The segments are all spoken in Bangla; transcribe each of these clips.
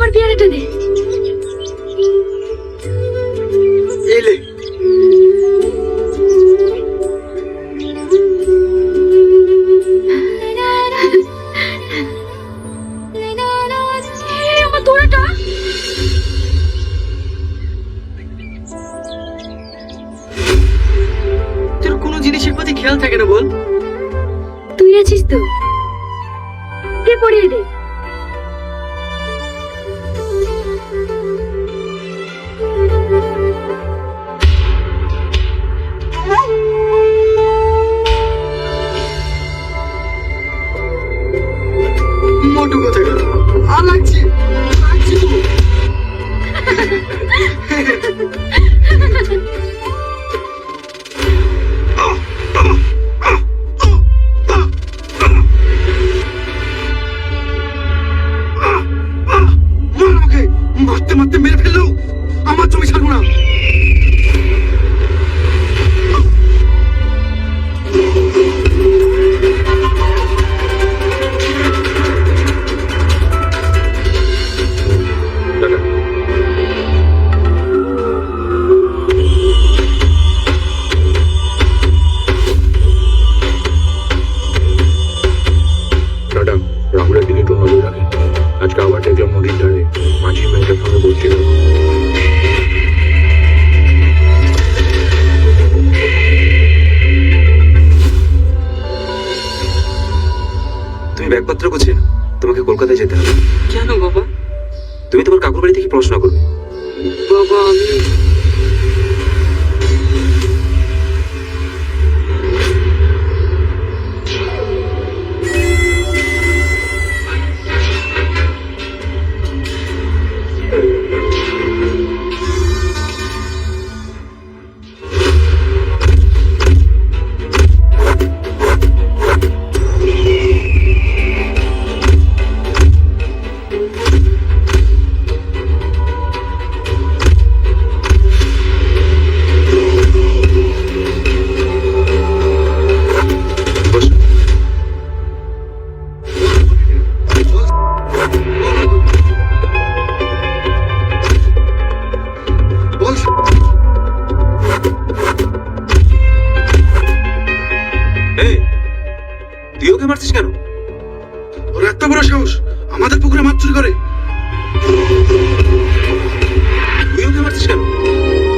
আমার পেয়ারাটা দে। এলে আমার তোরাটা তোর কোনো জিনিসের প্রতি খেয়াল থাকে না বল? তুই আছিস তো, কে পড়িয়ে দে। মোটু কথা গেল আর লাগছে লাগছে তো। মার আমাকে, মারতে মারতে মেরে ফেললো, আমার জমি ছাড়বো না। ম্যাডাম, রাহুলের দিকে একটু নজর রাখেন। আজকে আবার দেখলাম নদীর ধারে মাঝি মেয়েটার সঙ্গে বলছিল। তুমি ব্যাগপত্র গুছিয়ে নাও, তোমাকে কলকাতায় যেতে হবে। কেন বাবা? তুমি তোমার কাকুর বাড়ি থেকে পড়াশোনা করবে। বাবা আমি বসো। বল। এই, তুই ওকে মারছিস কেন? ওর এত বড় সাহস আমাদের পুকুরে মাছ চুরি করে। তুই ওকে মারছিস কেন?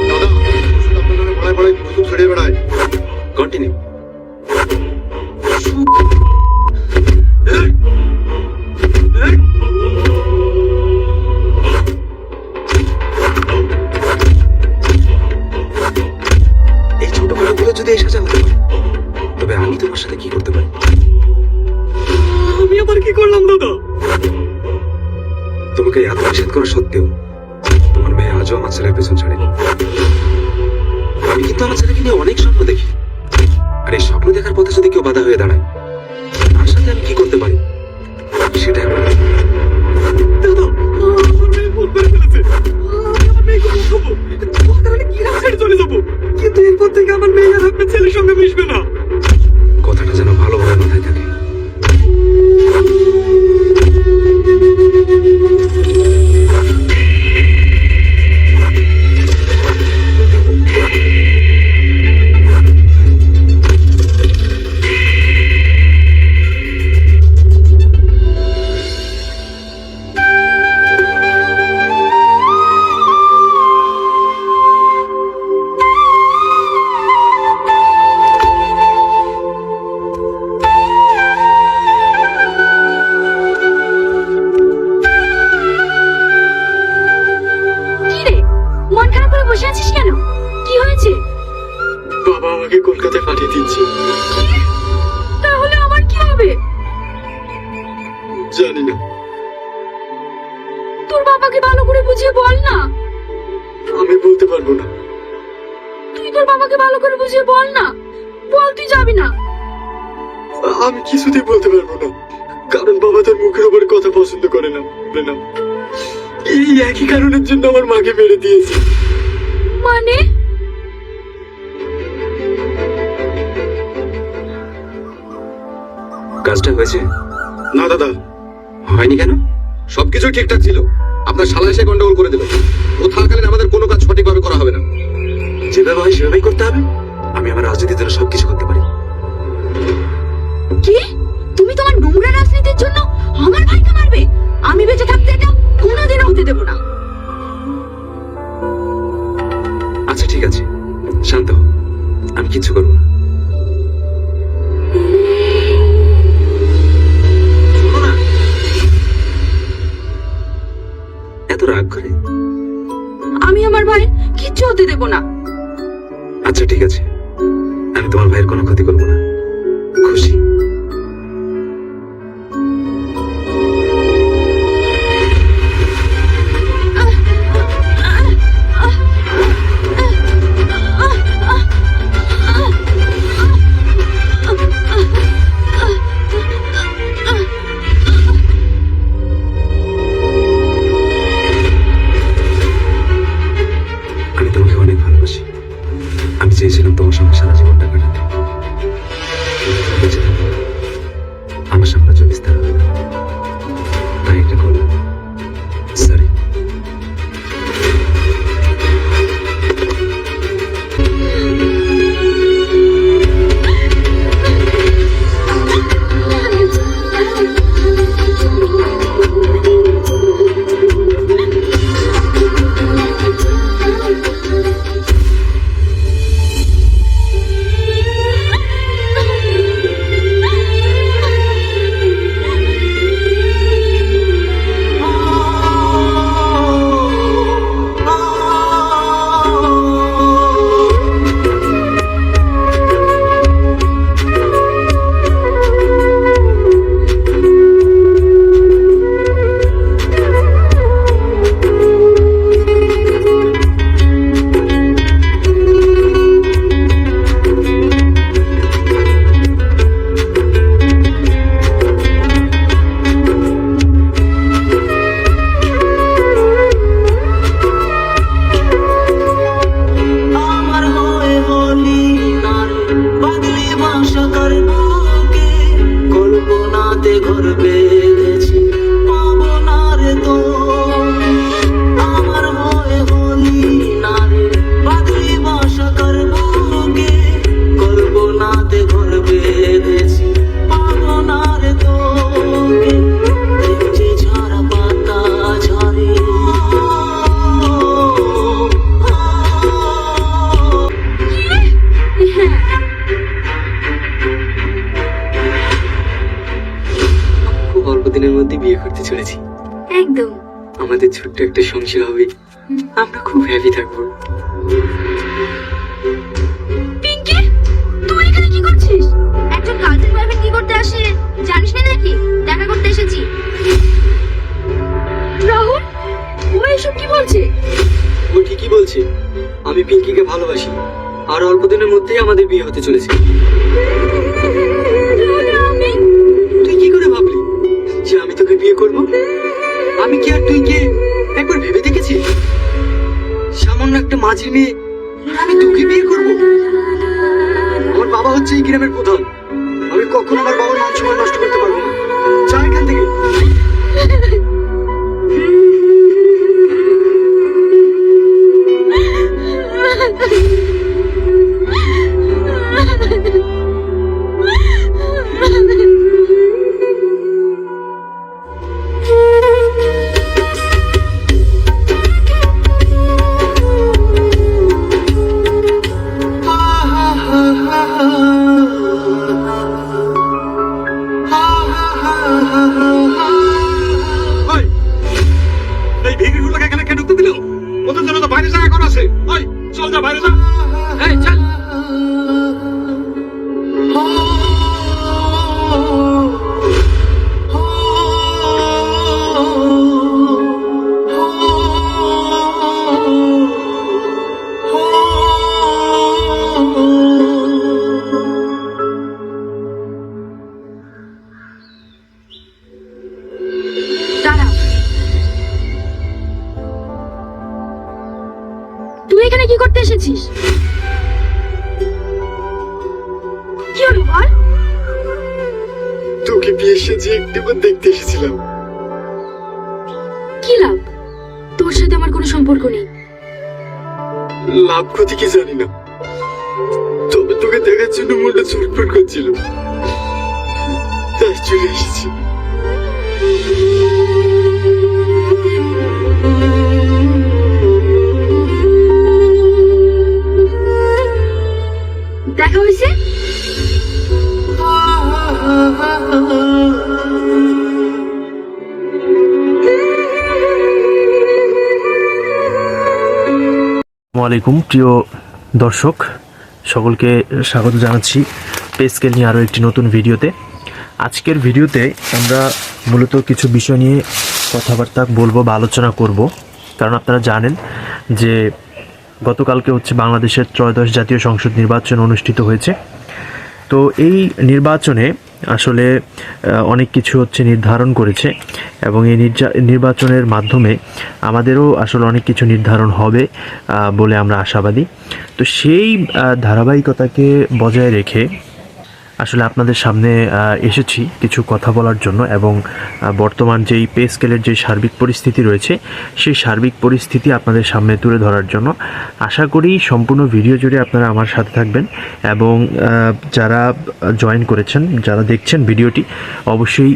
দাদা শুধু আপনার নামে পাড়ায় পাড়ায় বন্দুক ছড়িয়ে বেড়ায়। কন্টিনিউ। এই ছোটখাটোগুলো যদি এই সাজা হতে পারে, তবে আমি তোমার সাথে কি করতে পারি? আমি আবার কি করলাম দাদা? তোমাকে এত নিষেধ করা সত্ত্বেও তোমার মেয়ে আজও আমার ছেলের পেছন ছাড়েনি। আমি কিন্তু আমার ছেলেকে নিয়ে অনেক স্বপ্ন দেখি, আর এই স্বপ্ন দেখার পথে যদি কেউ বাধা হয়ে দাঁড়ায়, তার সাথে আমি কি করতে পারি সেটা একবার ভাবো। দাদা আমার মেয়ে ভুল করে ফেলেছে। আমি আমার মেয়েকে বুঝাবো, তাহলে কি ছেড়ে চলে যাবো। কিন্তু এরপর থেকে আমার মেয়ে আর আপনার ছেলের সঙ্গে মিশবে না। কথাটা যেন ভালোভাবে মাথায় থাকে। কি রে, মন খারাপ করে বসে আছিস কেন? কি হয়েছে? বাবা আমাকে কলকাতায় পাঠিয়ে দিচ্ছে। তাহলে আমার কি হবে? জানি না, তোর বাবাকে ভালো করে বুঝিয়ে বল না। আমি বলতে পারবো না। তুই তোর বাবাকে ভালো করে বুঝিয়ে বল না। বল তুই যাবি না। আমি কিছুতেই বলতে পারবো না, কারণ বাবা তার মুখের উপরে কথা পছন্দ করে না। এই একই কারণের জন্য আমার মাকে মেরে দিয়েছে। মানে? কাজটা হয়েছে? না দাদা, হয়নি কেন? সবকিছু ঠিকঠাক ছিল। আপনার শালা এসে গন্ডগোল করে দিল। ও থাকাকালীন আমাদের কোনো কাজ সঠিকভাবে করা হবে না। যেভাবে হয় সেভাবেই করতে হবে। আমি আমার রাজনীতির জন্য সবকিছু করতে পারি। কি? তুমি তোমার নোংরা রাজনীতির জন্য আমার ভাইকে মারবে? আমি বেঁচে থাকতে এটা কোনোদিনও হতে দেব না। আচ্ছা ঠিক আছে, শান্ত হও, আমি কিচ্ছু করবো না। শোনো না, এত রাগ করে? আমি আমার ভাই কিচ্ছু হতে দেব না। আচ্ছা ঠিক আছে, আমি তোমার ভাইয়ের কোনো ক্ষতি করবো না। খুশি? আমি তোমাকে অনেক ভালোবাসি। আমি চেয়েছিলাম তোমার সঙ্গে সারা জীবনটা কাটাতে। কিন্তু তুমি বেঁচে থাকো, আমার সাম্রাজ্য বিস্তার হবে না, তাই এটা করলাম। সরি। আমার হয়ে বলি নারে পাগলি ভাষা করবকে কল্পনাতে ঘর বেঁধেছি পাবো না রে তো। আমার হয়ে বলি নারে পাগলি ভাষা করবকে কল্পনাতে ঘর বেঁধেছি পাবো না রে তোকে। দেখছি ঝরা পাতা ঝরে খুব অল্প দিনের মধ্যে বিয়ে করতে চলেছি। একদম। আমাদের ছোট্ট একটা সংসার হবে, আমরা খুব হ্যাপি থাকবো। পিঙ্কি, তুই এখানে কি করছিস? একজন গার্লফ্রেন্ড বয়ফ্রেন্ড কি করতে আসে জানিস না নাকি? দেখা করতে এসেছি। রাহুল, ও এসব কি বলছে? ও ঠিকই বলছে, আমি পিঙ্কিকে ভালোবাসি, আর অল্প দিনের মধ্যেই আমাদের বিয়ে হতে চলেছে। তাহলে আমি? তুই কি করে ভাবলি যে আমি তোকে বিয়ে করব? আমি কি আর তুই কে একবার ভেবে দেখেছিস? সামান্য একটা মাঝির মেয়ে আমি তোকে বিয়ে করব? আমার বাবা হচ্ছে এই গ্রামের প্রধান, আমি কখনো আমার বাবার মান সম্মান নষ্ট করতে পারবো না। যা এখান থেকে। ওই, এই ভিখিরিগুলোকে এখানে কে ঢুকতে দিল? ওদের জন্য তো বাইরে জায়গা করা আছে। ওই, চল যা, বাইরে যা। এই, চল। দাঁড়া, তুই এখানে কি করতে এসেছিস? কি হলো বল? তোকে বিয়ে সেজে একটিবার দেখতে এসেছিলাম। কি লাভ? কোনো সম্পর্ক নেই। লাভ ক্ষতি কি জানি না, তবে তোকে দেখার জন্য মনটা ছটফট করছিল, তাই চলে এসেছি। দেখা হয়েছে? আসসালামু আলাইকুম প্রিয় দর্শক, সকলকে স্বাগত জানাচ্ছি পে স্কেল নিয়ে আরও একটি নতুন ভিডিওতে। আজকের ভিডিওতে আমরা মূলত কিছু বিষয় নিয়ে কথাবার্তা বলবো বা আলোচনা করব, কারণ আপনারা জানেন যে গতকালকে হচ্ছে বাংলাদেশের ত্রয়োদশ জাতীয় সংসদ নির্বাচন অনুষ্ঠিত হয়েছে। তো এই নির্বাচনে আসলে অনেক কিছু হচ্ছে নির্ধারণ করেছে এবং এই নির্বাচনের মাধ্যমে আমাদেরও আসলে অনেক কিছু নির্ধারণ হবে বলে আমরা আশাবাদী। তো সেই ধারাবাহিকতাকে বজায় রেখে আসলে আপনাদের সামনে এসেছি কিছু কথা বলার জন্য এবং বর্তমান যেই পে স্কেলের যে সার্বিক পরিস্থিতি রয়েছে সেই সার্বিক পরিস্থিতি আপনাদের সামনে তুলে ধরার জন্য। আশা করি সম্পূর্ণ ভিডিও জুড়ে আপনারা আমার সাথে থাকবেন এবং যারা জয়েন করেছেন, যারা দেখছেন ভিডিওটি, অবশ্যই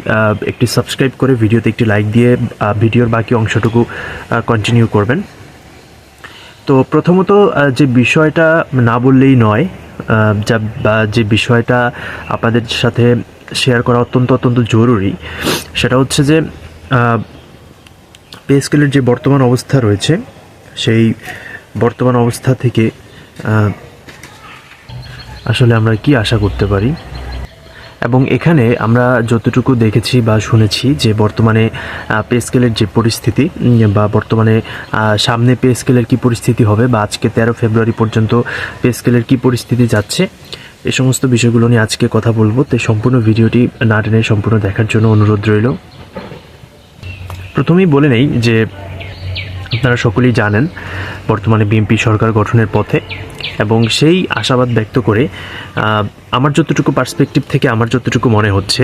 একটি সাবস্ক্রাইব করে ভিডিওতে একটি লাইক দিয়ে ভিডিওর বাকি অংশটুকু কন্টিনিউ করবেন। তো প্রথমত যে বিষয়টা না বললেই নয়, যে বিষয়টা আপনাদের সাথে শেয়ার করা অত্যন্ত জরুরি, সেটা হচ্ছে যে পে স্কেলের যে বর্তমান অবস্থা রয়েছে সেই বর্তমান অবস্থা থেকে আসলে আমরা কি আশা করতে পারি। এবং এখানে আমরা যতটুকু দেখেছি বা শুনেছি যে বর্তমানে পে স্কেলের যে পরিস্থিতি বা বর্তমানে সামনে পে স্কেলের কী পরিস্থিতি হবে বা আজকে 13 ফেব্রুয়ারি পর্যন্ত পে স্কেলের কী পরিস্থিতি যাচ্ছে, এই সমস্ত বিষয়গুলো নিয়ে আজকে কথা বলবো। তো সম্পূর্ণ ভিডিওটি না টেনে সম্পূর্ণ দেখার জন্য অনুরোধ রইল। প্রথমেই বলে নেই যে আপনারা সকলেই জানেন বর্তমানে বিএনপি সরকার গঠনের পথে, এবং সেই আশাবাদ ব্যক্ত করে আমার যতটুকু পার্সপেক্টিভ থেকে আমার যতটুকু মনে হচ্ছে,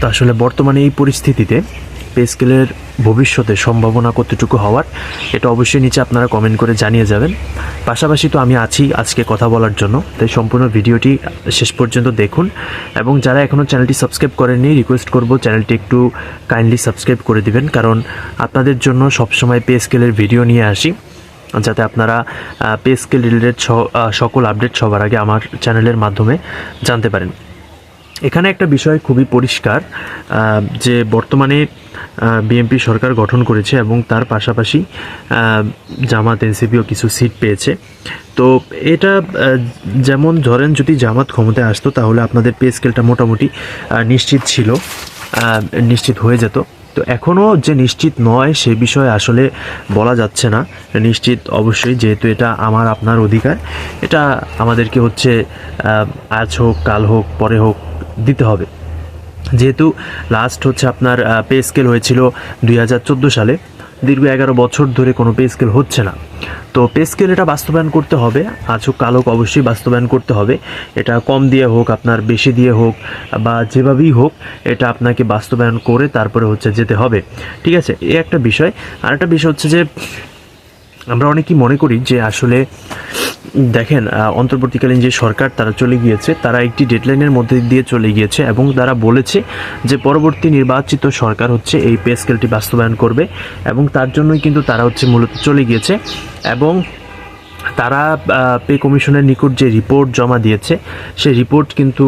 তো আসলে বর্তমানে এই পরিস্থিতিতে পে স্কেলের ভবিষ্যতে সম্ভাবনা কতটুকু হওয়ার, এটা অবশ্যই নিচে আপনারা কমেন্ট করে জানিয়ে যাবেন। পাশাপাশি তো আমি আছি আজকে কথা বলার জন্য, তাই সম্পূর্ণ ভিডিওটি শেষ পর্যন্ত দেখুন। এবং যারা এখনও চ্যানেলটি সাবস্ক্রাইব করেননি, রিকোয়েস্ট করব চ্যানেলটি একটু কাইন্ডলি সাবস্ক্রাইব করে দিবেন, কারণ আপনাদের জন্য সবসময় পে স্কেলের ভিডিও নিয়ে আসি, যাতে আপনারা পে স্কেল রিলেটেড সকল আপডেট সবার আগে আমার চ্যানেলের মাধ্যমে জানতে পারেন। এখানে একটা বিষয় খুবই পরিষ্কার যে বর্তমানে বিএনপি সরকার গঠন করেছে এবং তার পাশাপাশি জামাত এনসিপিও কিছু সিট পেয়েছে। তো এটা যেমন ধরেন যদি জামাত ক্ষমতায় আসতো তাহলে আপনাদের পে স্কেলটা মোটামুটি নিশ্চিত ছিল, নিশ্চিত হয়ে যেত। তো এখনও যে নিশ্চিত নয় সে বিষয়ে আসলে বলা যাচ্ছে না। নিশ্চিত অবশ্যই, যেহেতু এটা আমার আপনার অধিকার, এটা আমাদেরকে হচ্ছে আজ হোক কাল হোক পরে হোক দিতে হবে। যেহেতু লাস্ট হচ্ছে আপনার পে স্কেল হয়েছিল 2014 সালে, দীর্ঘ 11 বছর ধরে কোনো পে স্কেল হচ্ছে না। তো পে স্কেল এটা বাস্তবায়ন করতে হবে, আজ হোক কাল হোক অবশ্যই বাস্তবায়ন করতে হবে। এটা কম দিয়ে হোক আপনার বেশি দিয়ে হোক বা যেভাবেই হোক, এটা আপনাকে বাস্তবায়ন করে তারপরে হচ্ছে যেতে হবে, ঠিক আছে? এই একটা বিষয়। আর একটা বিষয় হচ্ছে যে আমরা অনেকেই মনে করি যে আসলে দেখেন অন্তর্বর্তীকালীন যে সরকার তারা চলে গিয়েছে, তারা একটি ডেডলাইনের মধ্যে দিয়ে চলে গিয়েছে এবং তারা বলেছে যে পরবর্তী নির্বাচিত সরকার হচ্ছে এই পে স্কেলটি বাস্তবায়ন করবে, এবং তার জন্যই কিন্তু তারা হচ্ছে মূলত চলে গিয়েছে। এবং তারা পে কমিশনের নিকট যে রিপোর্ট জমা দিয়েছে সেই রিপোর্ট কিন্তু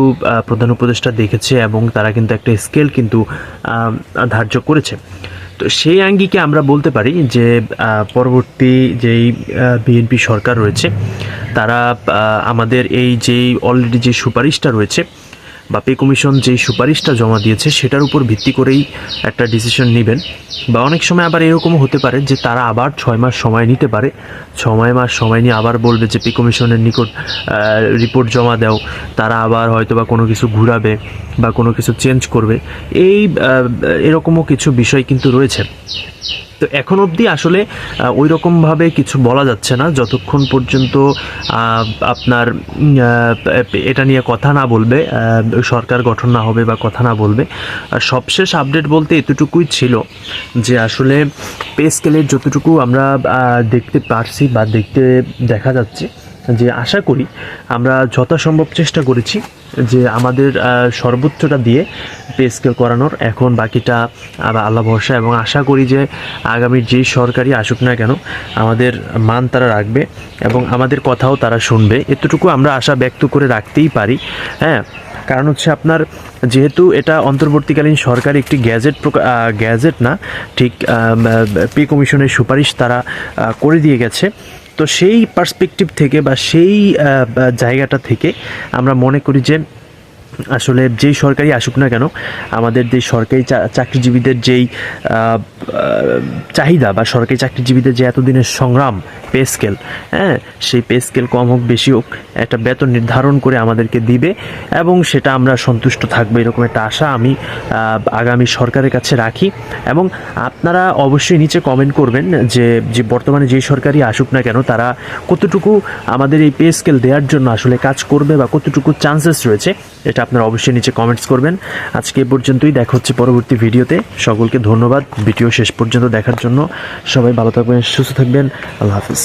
প্রধান উপদেষ্টা দেখেছে এবং তারা কিন্তু একটা স্কেল কিন্তু ধার্য করেছে। তো সেই আঙ্গিকে আমরা বলতে পারি যে পরবর্তী যেই বিএনপি সরকার রয়েছে তারা আমাদের এই যেই অলরেডি যে সুপারিশটা রয়েছে বা পে কমিশন যেই সুপারিশটা জমা দিয়েছে সেটার উপর ভিত্তি করেই একটা ডিসিশন নেবেন। বা অনেক সময় আবার এরকমও হতে পারে যে তারা আবার 6 মাস সময় নিতে পারে, 6 মাস সময় নিয়ে আবার বলবে যে পে কমিশনের নিকট রিপোর্ট জমা দাও, তারা আবার হয়তো বা কোনো কিছু ঘুরাবে বা কোনো কিছু চেঞ্জ করবে। এরকমও কিছু বিষয় কিন্তু রয়েছে। তো এখন অবধি আসলে ওই রকমভাবে কিছু বলা যাচ্ছে না যতক্ষণ পর্যন্ত আপনার এটা নিয়ে কথা না বলবে, সরকার গঠন না হবে বা কথা না বলবে। আর সবশেষ আপডেট বলতে এতটুকুই ছিল যে আসলে পে স্কেলের যতটুকু আমরা দেখতে পারছি বা দেখা যাচ্ছে, যে আশা করি আমরা যথাসম্ভব চেষ্টা করেছি যে আমাদের সর্বোচ্চটা দিয়ে পে স্কেল করানোর। এখন বাকিটা আল্লাহ ভরসা, এবং আশা করি যে আগামী যেই সরকারই আসুক না কেন আমাদের মান তারা রাখবে এবং আমাদের কথাও তারা শুনবে, এতটুকু আমরা আশা ব্যক্ত করে রাখতেই পারি। হ্যাঁ, কারণ হচ্ছে আপনার যেহেতু এটা অন্তর্বর্তীকালীন সরকার একটি গ্যাজেট না, ঠিক পে কমিশনের সুপারিশ তারা করে দিয়ে গেছে। তো সেই পার্সপেক্টিভ থেকে বা সেই জায়গাটা থেকে আমরা মনে করি যে আসলে যেই সরকারই আসুক না কেন আমাদের যে সরকারি চাকরিজীবীদের যেই চাহিদা বা সরকারি চাকরিজীবীদের যে এতদিনের সংগ্রাম পে স্কেল, হ্যাঁ, সেই পে স্কেল কম হোক বেশি হোক একটা বেতন নির্ধারণ করে আমাদেরকে দিবে এবং সেটা আমরা সন্তুষ্ট থাকবো, এরকম একটা আশা আমি আগামী সরকারের কাছে রাখি। এবং আপনারা অবশ্যই নিচে কমেন্ট করবেন যে বর্তমানে যেই সরকারই আসুক না কেন তারা কতটুকু আমাদের এই পে স্কেল দেওয়ার জন্য আসলে কাজ করবে বা কতটুকু চান্সেস রয়েছে, এটা আপনারা অবশ্যই নিচে কমেন্টস করবেন। আজকে এ পর্যন্তই, দেখা হচ্ছে পরবর্তী ভিডিওতে। সকলকে ধন্যবাদ ভিডিও শেষ পর্যন্ত দেখার জন্য। সবাই ভালো থাকবেন, সুস্থ থাকবেন। আল্লাহ হাফিজ।